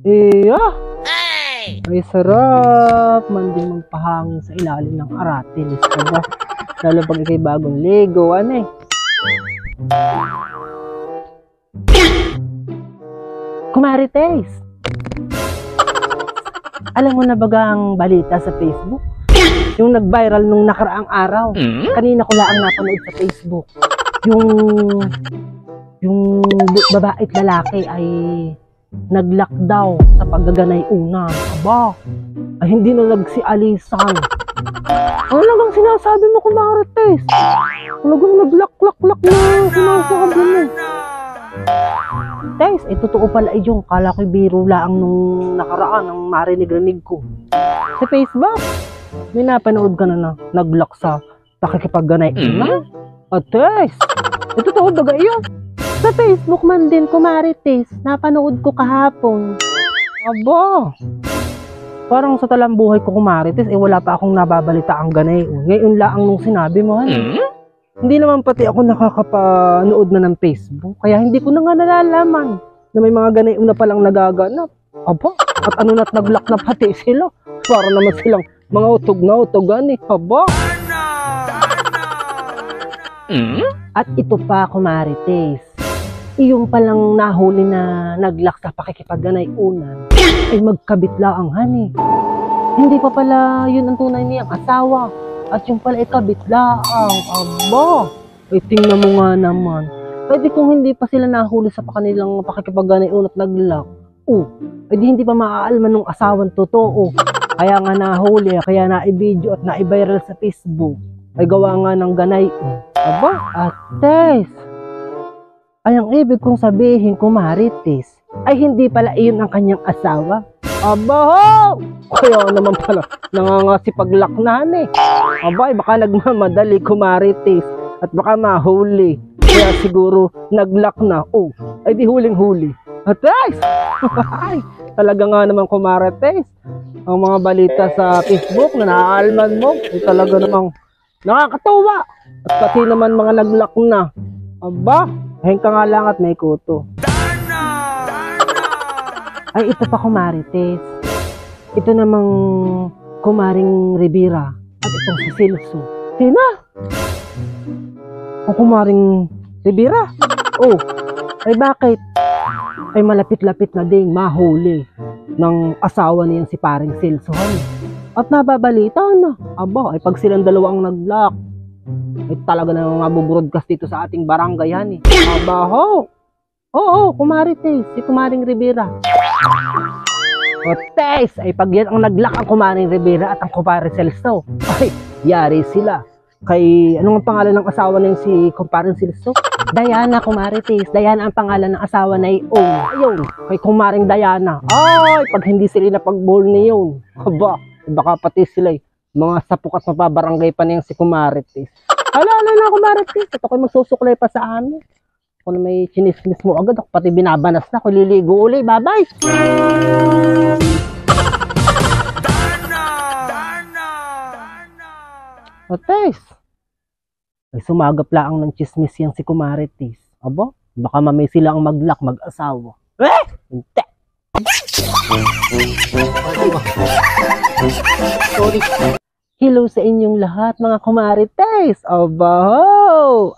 Iya, ay sarap man din magpahangin sa ilalim ng aratilis ka ba? Lalo pag ikay bagong ligo, ano eh. Kumarites, alam mo na baga ang balita sa Facebook? Yung nag-viral nung nakaraang araw. Kanina ko lang napanood sa Facebook. Yung babae at lalaki ay nag-lock daw sa paggaganay una. Aba, ay hindi na nagsialisan. Ano lang sinasabi mo, Kumarites? Talagang nag-lock na sinasabi mo. Guys, totoo pala yung kala ko biro lang nung nakaraan ang marinig-rinig ko. Sa Facebook, may napanood ka na nag-lock sa pakikipagganay una? At guys, totoo ba yun? Sa Facebook man din, Kumarites, napanood ko kahapon. Aba, parang sa talambuhay ko, Kumarites, wala pa akong nababalita ang ganay. Ngayon lang nung sinabi mo, hindi naman pati ako nakakapanood na ng Facebook. Kaya hindi ko na nga nalalaman na may mga ganay na palang nagaganap. Aba, at ano na't nag-lock na pati sila. Para naman silang mga utog na utogan eh. Aba. At ito pa, Kumarites, yung palang nahuli na nag-lock sa pakikipagganay una ay magkabit lang eh. Hindi pa pala yun ang tunay niyang asawa. At yung pala ikabit lang. Aba, ay tingnan mo nga naman. Pwede kung hindi pa sila nahuli sa kanilang pakikipagganay una at nag-lock, ay di hindi pa maaalman ng asawang totoo. Kaya nga nahuli, kaya na-i-video at na-i-viral sa Facebook. Ay gawa nga ng ganay. Aba, ates, ay ang ibig kong sabihin, Kumarites, ay hindi pala iyon ang kanyang asawa. Aba ho! Kaya naman pala nangangasipag-laknahan eh. Aba, baka nagmamadali, Kumarites, at baka mahuli. Kaya siguro nag-lock na. Ay di huling-huli. Ates! Talaga nga naman, Kumarites, ang mga balita sa Facebook na naaalman mo, ay talaga namang nakakatawa. At pati naman mga nag-lock na. Aba, heng ka nga lang at may kuto. Ay ito pa, Kumarites. Ito namang Kumaring Rivera at itong si Celso. Sina? O Kumaring Rivera? Ay bakit? Ay malapit-lapit na ding mahuli ng asawa niyang si paring Celso. At nababalita na. Aba, ay pag silang dalawang nag-lock, ay talaga na mabubroadcast dito sa ating barangay eh. Aba ho! Oo, Kumarites, si Kumaring Rivera. Otes, ay pag yan ang nag-lock ang Kumaring Rivera at ang Kumpare Celso, ay yari sila. Kay, anong pangalan ng asawa ng si Kumparing Celso? Diana, Kumarites. Diana ang pangalan ng asawa na ayun, kay Kumaring Diana. Ay, pag hindi sila napag-ball niyon, aba, baka pati sila mga sapuk at mapabarangay pa niyang si Kumarites. Ala na, Kumarites, ito ko'y magsusuklay pa sa amin. Kung may chinismis mo agad, ako pati binabanas na, kung liligo uli. Bye-bye! Otes, ay sumagap lang ng chismis yan si Kumarites. Aba, baka mamay sila ang mag-lock, mag-asawa. Hindi. Sorry. Hello sa inyong lahat, mga Kumarites. Aba,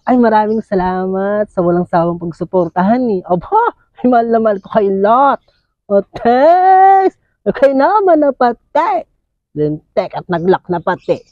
ay maraming salamat sa walang sawang pagsuportahan ni. Aba, ay mahal na mahal ko kayo lahat. Otes, okay naman na pati. Lintek at nag-lock na pati.